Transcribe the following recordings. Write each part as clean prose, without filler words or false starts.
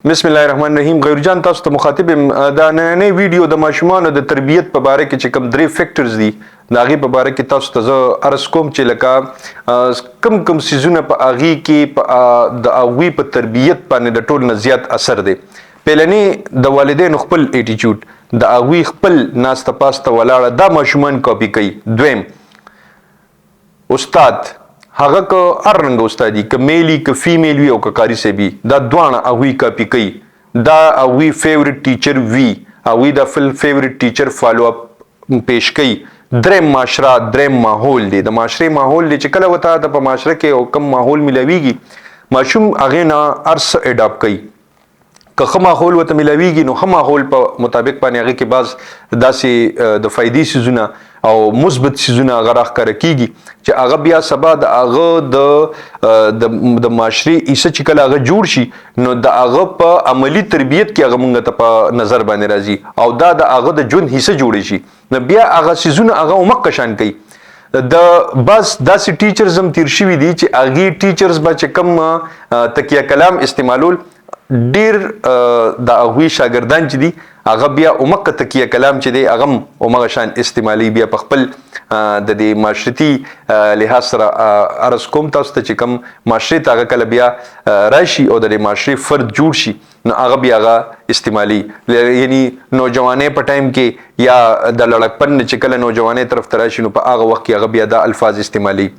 بسم الله الرحمن الرحیم. غیر جان تاسو ته مخاطب یم. دا نننۍ ویډیو د ماشومانو د تربیت په باره کې چې کوم درې فیکټرز دي د هغې په باره کې تاسو ته زه عرض کوم چې لکه کم څیزونه په هغې کې د هغوی په تربیت باندې د ټول نه زیات اثر دی. پیلنې د والدینو خپل ایټیچوډ د هغوی خپل ناسته پاسته ولاړه دا ماشومان کاپي کوي. دویم استاد هغه که هر رنګه استادي که میلی که فیمیل وي او که کاري صاحب وي دا دواړه هغوی کاپي کوي. دا هغوی فیورټ ټیچر وي، هغوی د خپل فیورټ ټیچر فالو اپ پیش کوي. دریم معاشره، دریم ماحول دی. د معاشرې ماحول دی چې کله ورته د په معاشره کې او کم ماحول ملاویږي ماشوم هغې نه هر څه اډاپټ کوي. که ښه ماحول ورته ملاویږي نو ښه ماحول په مطابق باندې هغې کې بعض داسې د فایدې څیزونه او مثبت څیزونه هغه راښکاره کیږي چې هغه بیا سبا د هغه د معاشرې حصه چې کله هغه جوړ شي نو د هغه په عملي تربیت کې هغه مونږ ته په نظر باندې راځي او دا د هغه د ژوند حصه جوړی شي. نو بیا هغه څیزونه هغه همغه شان کوي. د بس داسې ټیچرز هم تیر شوي دي چې هغې ټیچرز به چې کوم تکیه کلام استعمالول ډیر د هغوی شاګردان چې دي هغه بیا همغه تکیه کلام چې دی هغه هم همغه شان استعمالي. بیا په خپل د دې معاشرتي لحاظ سره عرض کوم تاسو ته چې کوم معاشرې ته هغه کله بیا راشي او د دې معاشرې فرد جوړ شي نو هغه بیا هغه استعمالي. یعنی نوجوانۍ په ټایم کې یا د لړکپن چې کله نوجوانۍ طرف ته راشي نو په هغه وخت کې هغه بیا دا الفاظ استعمالي.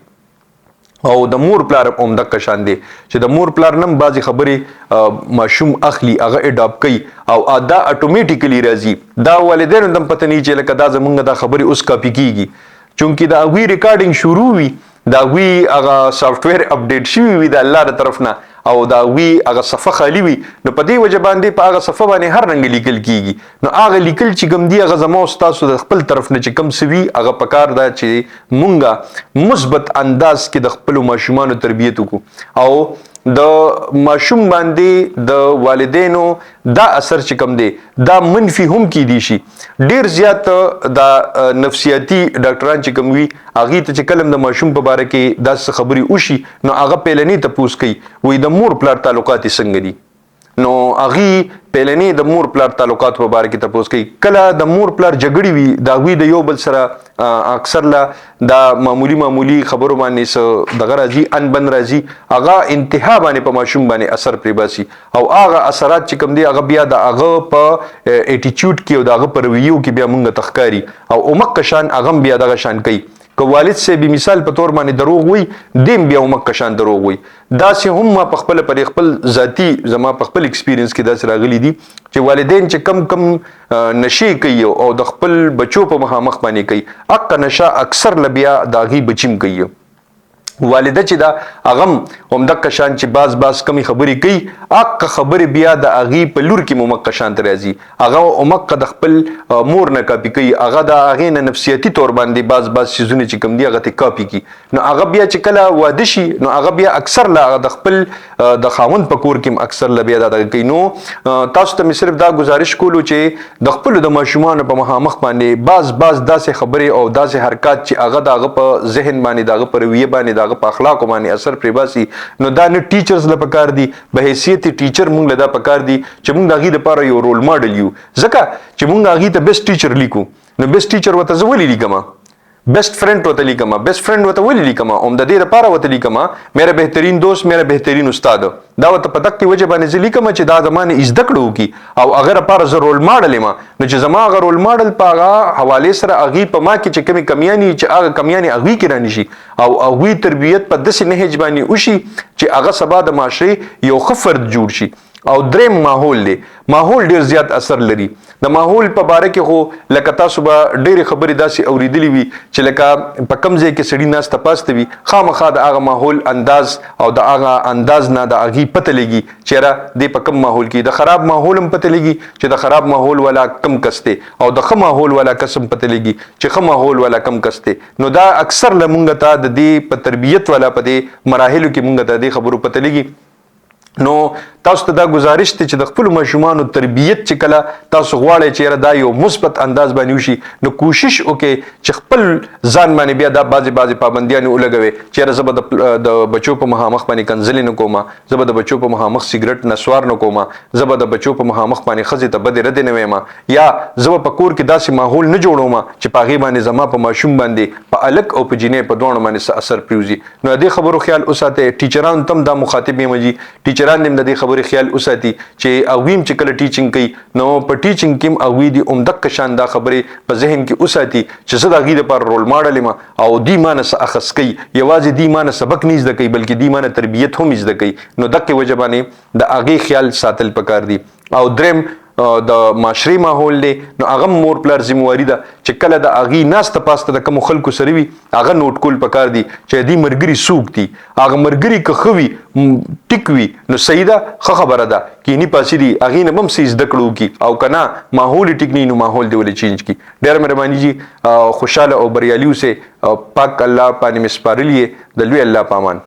او د مور پلار هم دغه شان دی چې د مور پلار نم بعضې خبرې ماشوم اخلي هغه اډاپټ کوي او دا اټومیټیکلی راځي. دا والدینو ته هم پته نه چې لکه دا زمونږ دا خبرې اوس کاپي کیږي چونکې د هغوی ریکارډینګ شروع وي د هغوی هغه سافټویر اپډیټ شوي وي د الله د طرف نه او د هغوی هغه صفحه خالي وي نو په دې وجه باندې په هغه صفحه باندې هر رنګه لیکل کیږي. نو هغه لیکل چې کوم دي هغه زما او ستاسو د خپل طرف نه چې کوم څه وي هغه پکار ده چې مونږه مثبت انداز کې د خپلو ماشومانو تربیت وکړو او د ماشوم باندې د والدینو دا اثر چې کوم دی دا منفي هم کیدی شي. ډیر زیات د نفسیاتي ډاکټران چې کوم وي هغې ته چې کله د ماشوم په باره کې داسې خبرې وشي نو هغه پیلنې تپوس کوي وایي د مور پلار تعلقات یې څنګه دي. نو هغې پیلنې د مور پلار تعلقاتو په باره کې تپوس کوي. کله د مور پلار جګړې وي د هغوی د یو بل سره اکثر له دا معمولي خبرو باندې څه دغه راځي انبن راځي هغه انتها باندې په ماشوم باندې اثر پرې باسي او هغه اثرات چې کوم دي هغه بیا د هغه په ایټیچوډ کې او د هغه په رویو کې بیا مونږ ته ښکاري او همغه شان هغه هم بیا دغه شان کوي. که والد صاحب مثال په طور باندې دروغ وي دیم بیا همغه شان دروغ وي. داسې هم ما په خپله پر خپل ذاتي زما په خپل ایکسپیرینس کې داسې راغلي دي چې والدین چې کم نشې کوي او د خپل بچو په مخامخ باندې کوي هغه نشه اکثر له بیا د هغې بچیم کوي. والده چې دا هغه هم دغه شان چې باز کمی خبرې کوي هغه خبرې بیا د هغې په لور کې همغه شان ته راځي هغه همغه د خپل مور نه کاپي کوي هغه د هغې نه نفسیاتي طور باندې باز څیزونه چې کوم دي هغه ته کاپي کوي. نو هغه بیا چې کله واده شي نو هغه بیا اکثر له د خپل د خاوند په کور کې هم اکثر له بیا دا دغه کوي. نو تاسو ته مې صرف دا گزارش کولو چې د خپلو د ماشومانو په مخامخ باندې باز داسې خبرې او داسې حرکات چې هغه د هغه په ذهن باندې د هغه په رویه باندې په اخلاقو باندې اثر پرې باسي نو دا نه ټیچرز له پکار دي به حیثیت ټیچر مونږ له دا پکار دي چې مونږ د هغې دپاره یو رول ماډل یو ځکه چې مونږ هغې ته بیسټ ټیچر لیکو نو بیسټ ټیچر ورته زه ولې لیکمه بیسٹ فرینڈ ورته لیکمه بیسٹ فرینڈ ورته ولې لیکمه هم د دې دپاره ورته لیکمه میرا بهترین دوست میرا بهترین استاد دا ورته په دقې وجه باندې زه لیکمه چې دا زما نه زده کړه وکړي او هغه دپاره زه رول ماډل یم نو چې زما هغه رول ماډل په هغه حوالې سره هغې په ما کې چې کومې کمیانې چې هغه کمیانې هغوی کې رانشي او هغوی تربیت په داسې نهج باندې وشي چې هغه سبا د معاشرې یو ښه فرد جوړ شي. او دریم ماحول دی. ماحول ډیر زیات اثر لري. د ماحول په باره کې خو لکه تاسو به ډېرې خبرې داسې اورېدلې وي چې لکه په کوم ځای کې سړي ناسته پاسته وي خامخا د هغه ماحول انداز او د هغه انداز نه د هغې پته لګي چې یاره دی په کوم ماحول کې د خراب ماحول هم پته لګي چې د خراب ماحول والا کم کس دی او د ښه ماحول والا کس هم پته لګي چې ښه ماحول والا کم کس دی. نو دا اکثر له مونږ ته د دې په تربیت والا په دې مراحلو کې مونږ ته د دې خبرو پته لګي نو تاسو ته دا گزارش ته چې د خپل ماشومانو تربیت چې کله تاسو غواړئ چې دا یو مثبت انداز باندې وشي نو کوشش وکړئ چې خپل ځان باندې بیا دا بعضې پابندیانې ولګوئ چې زه به د بچو په مخامخ باندې کنځلې نه کوم، زه به د بچو په مخامخ سګرټ نسوار نه کوم، زه به د بچو په مخامخ باندې ښځې ته بدې ردې نه وایم، یا زه به په کور کې داسې ماحول نه جوړوم چې په هغې باندې زما په ماشوم باندې په هلک او په جینۍ په دواړو باندې څه اثر پرېوځي. نو د دې خبرو خیال وساتئ. ټیچرانو ته هم دا مخاطب یم چې ټیچران دې د دې خبرې خیال وساتي چې هغوی هم چې کله ټیچنګ کوي نو په ټیچنګ کې هم هغوی دې همدغه شان دا خبرې په ذهن کې وساتي چې زه د هغوی دپاره رول ماډل یم او دوی مانه څه اخذ کوي، یوازې دوی مانه سبق نه زده کوي بلکې دوی مانه تربیت هم زده کوي. نو دغې وجه باندې د هغې خیال ساتل پکار دي. او دریم د معاشري ماحول دی، نو هغه مور پلار ذمواري ده چې کله د هغې ناسته پاسته د کومو خلکو سره وي هغه نوټ کول پکار دي چې دې ملګري څوک دي، هغه ملګري که ښه وي ټیک وي نو صحیح ده، ښه خبره ده، کینی پاسې دي هغې نه به هم څه زده کړو کي، او که نه ماحول یې ټیک نه وي نو ماحول دې ولې چینج کي. ډېره مهرباني جي، خوشحاله او بریالي اوسئ. پاک الله باندې مې سپارلي د لوی الله په امان.